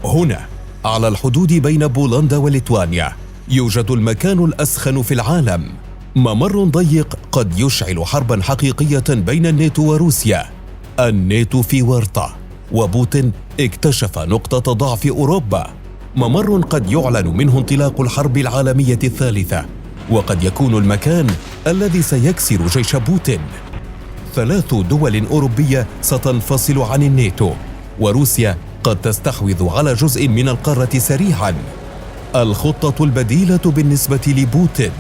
هنا على الحدود بين بولندا وليتوانيا يوجد المكان الأسخن في العالم، ممر ضيق قد يشعل حربا حقيقية بين الناتو وروسيا. الناتو في ورطة، وبوتين اكتشف نقطة ضعف أوروبا، ممر قد يعلن منه انطلاق الحرب العالمية الثالثة، وقد يكون المكان الذي سيكسر جيش بوتين. 3 دول أوروبية ستنفصل عن الناتو، وروسيا قد تستحوذ على جزء من القارة سريعاً. الخطة البديلة بالنسبة لبوتين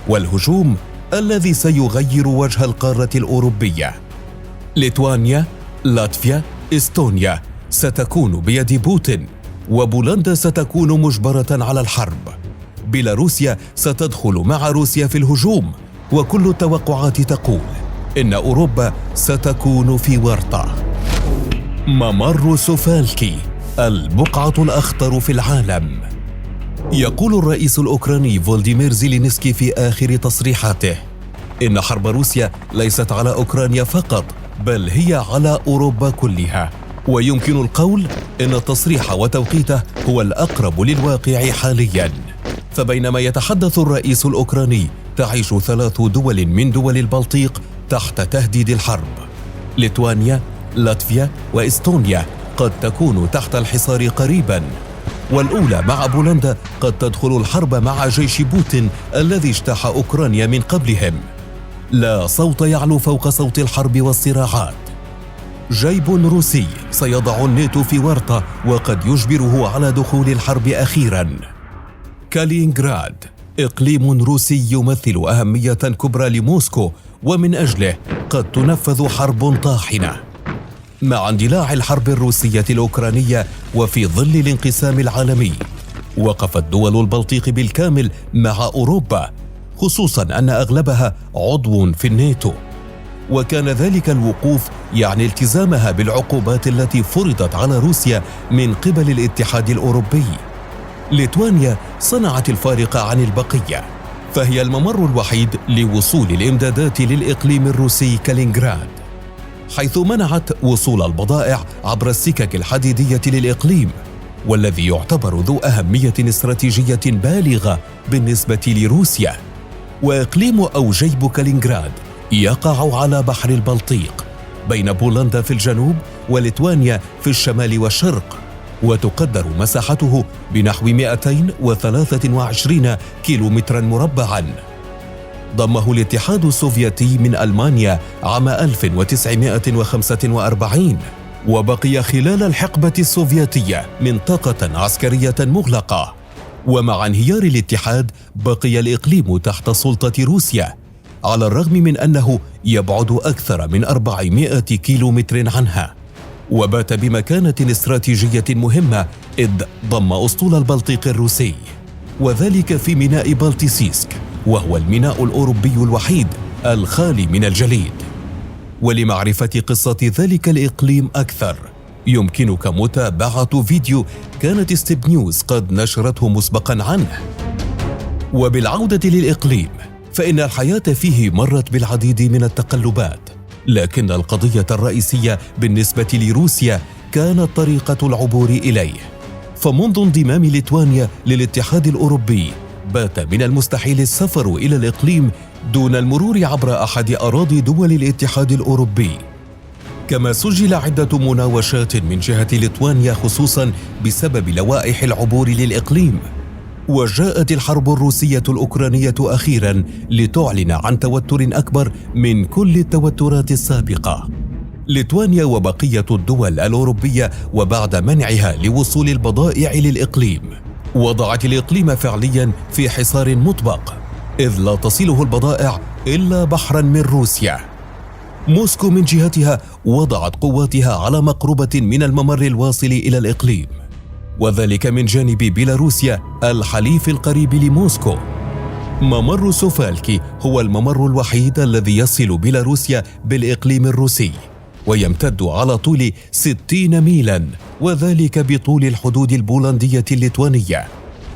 والهجوم الذي سيغير وجه القارة الأوروبية. ليتوانيا، لاتفيا، إستونيا ستكون بيد بوتين، وبولندا ستكون مجبرة على الحرب. بيلاروسيا ستدخل مع روسيا في الهجوم، وكل التوقعات تقول إن أوروبا ستكون في ورطة. ممر سوفالكي، البقعة الأخطر في العالم. يقول الرئيس الأوكراني فولديمير زيلينسكي في آخر تصريحاته إن حرب روسيا ليست على أوكرانيا فقط، بل هي على أوروبا كلها. ويمكن القول إن التصريح وتوقيته هو الأقرب للواقع حالياً. فبينما يتحدث الرئيس الأوكراني، تعيش 3 دول من دول البلطيق تحت تهديد الحرب. ليتوانيا، لاتفيا وإستونيا قد تكون تحت الحصار قريباً، والأولى مع بولندا قد تدخل الحرب مع جيش بوتين الذي اجتاح أوكرانيا من قبلهم. لا صوت يعلو فوق صوت الحرب والصراعات. جيب روسي سيضع الناتو في ورطة، وقد يجبره على دخول الحرب أخيراً. كالينغراد، إقليم روسي يمثل أهمية كبرى لموسكو، ومن أجله قد تنفذ حرب طاحنة. مع اندلاع الحرب الروسية الأوكرانية وفي ظل الانقسام العالمي، وقفت دول البلطيق بالكامل مع أوروبا، خصوصاً أن أغلبها عضو في الناتو، وكان ذلك الوقوف يعني التزامها بالعقوبات التي فرضت على روسيا من قبل الاتحاد الأوروبي. ليتوانيا صنعت الفارق عن البقية، فهي الممر الوحيد لوصول الإمدادات للإقليم الروسي كالينغراد، حيث منعت وصول البضائع عبر السكك الحديدية للإقليم، والذي يعتبر ذو أهمية استراتيجية بالغة بالنسبة لروسيا. وإقليم أو جيب كالينغراد يقع على بحر البلطيق بين بولندا في الجنوب وليتوانيا في الشمال والشرق، وتقدر مساحته بنحو 223 كيلومتراً مربعاً. ضمه الاتحاد السوفيتي من ألمانيا عام 1945، وبقي خلال الحقبة السوفيتية منطقة عسكرية مغلقة. ومع انهيار الاتحاد بقي الإقليم تحت سلطة روسيا، على الرغم من أنه يبعد أكثر من 400 كيلومتر عنها، وبات بمكانة استراتيجية مهمة إذ ضم أسطول البلطيق الروسي، وذلك في ميناء بالتيسيسك، وهو الميناء الأوروبي الوحيد الخالي من الجليد. ولمعرفة قصة ذلك الإقليم أكثر، يمكنك متابعة فيديو كانت ستيب نيوز قد نشرته مسبقا عنه. وبالعودة للإقليم، فإن الحياة فيه مرت بالعديد من التقلبات، لكن القضية الرئيسية بالنسبة لروسيا كانت طريقة العبور إليه. فمنذ انضمام ليتوانيا للاتحاد الأوروبي، بات من المستحيل السفر إلى الإقليم دون المرور عبر أحد أراضي دول الاتحاد الأوروبي. كما سجل عدة مناوشات من جهة ليتوانيا خصوصاً بسبب لوائح العبور للإقليم. وجاءت الحرب الروسية الأوكرانية أخيراً لتعلن عن توتر أكبر من كل التوترات السابقة. ليتوانيا وبقية الدول الأوروبية وبعد منعها لوصول البضائع للإقليم، وضعت الإقليم فعلياً في حصار مطبق، إذ لا تصله البضائع إلا بحراً من روسيا. موسكو من جهتها وضعت قواتها على مقربة من الممر الواصل إلى الإقليم، وذلك من جانب بيلاروسيا الحليف القريب لموسكو. ممر سوفالكي هو الممر الوحيد الذي يصل بيلاروسيا بالإقليم الروسي، ويمتد على طول 60 ميلاً، وذلك بطول الحدود البولندية الليتوانية،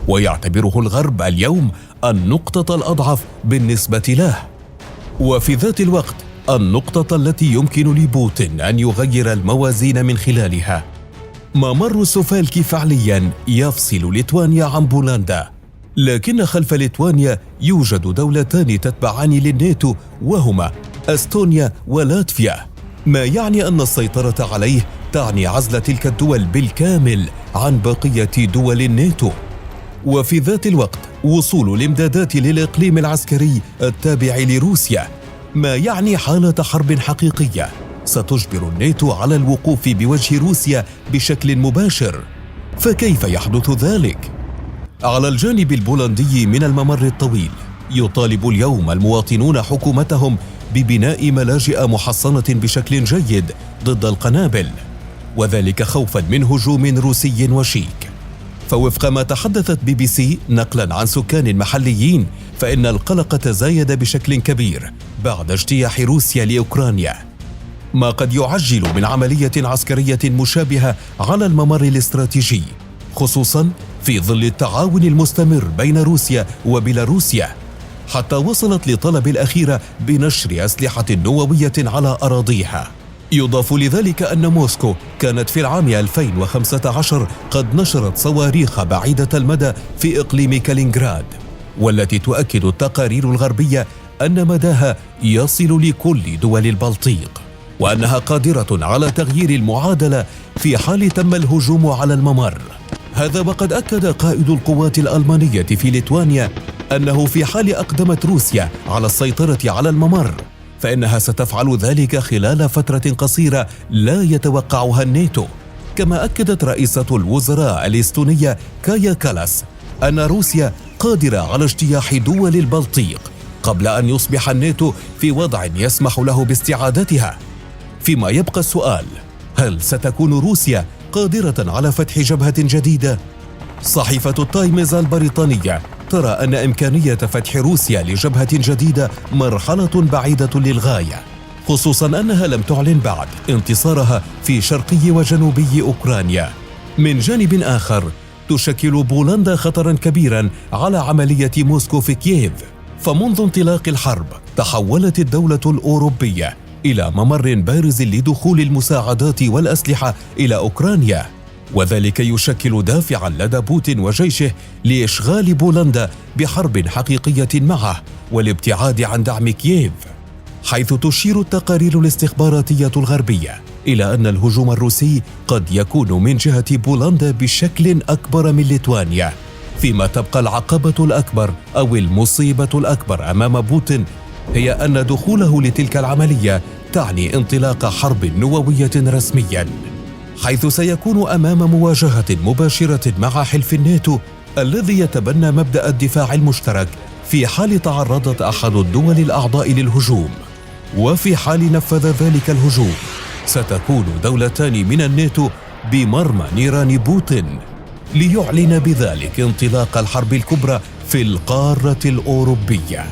ويعتبره الغرب اليوم النقطة الأضعف بالنسبة له، وفي ذات الوقت النقطة التي يمكن لبوتين أن يغير الموازين من خلالها. ممر سوفالكي فعليا يفصل ليتوانيا عن بولندا، لكن خلف ليتوانيا يوجد دولتان تتبعان للناتو وهما أستونيا ولاتفيا، ما يعني أن السيطرة عليه تعني عزل تلك الدول بالكامل عن بقية دول الناتو. وفي ذات الوقت وصول الإمدادات للإقليم العسكري التابع لروسيا، ما يعني حالة حرب حقيقية ستجبر الناتو على الوقوف بوجه روسيا بشكل مباشر. فكيف يحدث ذلك؟ على الجانب البولندي من الممر الطويل، يطالب اليوم المواطنون حكومتهم ببناء ملاجئ محصنة بشكل جيد ضد القنابل، وذلك خوفا من هجوم روسي وشيك. فوفق ما تحدثت BBC نقلا عن سكان محليين، فإن القلق تزايد بشكل كبير بعد اجتياح روسيا لأوكرانيا، ما قد يعجل من عملية عسكرية مشابهة على الممر الاستراتيجي، خصوصا في ظل التعاون المستمر بين روسيا وبيلاروسيا، حتى وصلت لطلب الأخيرة بنشر أسلحة نووية على أراضيها. يضاف لذلك أن موسكو كانت في العام 2015 قد نشرت صواريخ بعيدة المدى في إقليم كالينغراد، والتي تؤكد التقارير الغربية أن مداها يصل لكل دول البلطيق، وأنها قادرة على تغيير المعادلة في حال تم الهجوم على الممر. هذا وقد أكد قائد القوات الألمانية في ليتوانيا أنه في حال أقدمت روسيا على السيطرة على الممر فإنها ستفعل ذلك خلال فترة قصيرة لا يتوقعها الناتو. كما أكدت رئيسة الوزراء الإستونية كايا كالاس أن روسيا قادرة على اجتياح دول البلطيق قبل أن يصبح الناتو في وضع يسمح له باستعادتها. فيما يبقى السؤال: هل ستكون روسيا قادرة على فتح جبهة جديدة؟ صحيفة التايمز البريطانية ترى أن إمكانية فتح روسيا لجبهة جديدة مرحلة بعيدة للغاية، خصوصا أنها لم تعلن بعد انتصارها في شرقي وجنوبي أوكرانيا. من جانب آخر، تشكل بولندا خطرا كبيرا على عملية موسكو في كييف، فمنذ انطلاق الحرب تحولت الدولة الأوروبية إلى ممر بارز لدخول المساعدات والأسلحة إلى أوكرانيا، وذلك يشكل دافعا لدى بوتين وجيشه لإشغال بولندا بحرب حقيقية معه والابتعاد عن دعم كييف، حيث تشير التقارير الاستخباراتية الغربية إلى أن الهجوم الروسي قد يكون من جهة بولندا بشكل أكبر من ليتوانيا، فيما تبقى العقبة الأكبر أو المصيبة الأكبر أمام بوتين هي أن دخوله لتلك العملية تعني انطلاق حرب نووية رسميا، حيث سيكون أمام مواجهة مباشرة مع حلف الناتو الذي يتبنى مبدأ الدفاع المشترك في حال تعرضت أحد الدول الأعضاء للهجوم. وفي حال نفذ ذلك الهجوم ستكون دولتان من الناتو بمرمى نيران بوتين، ليعلن بذلك انطلاق الحرب الكبرى في القارة الأوروبية.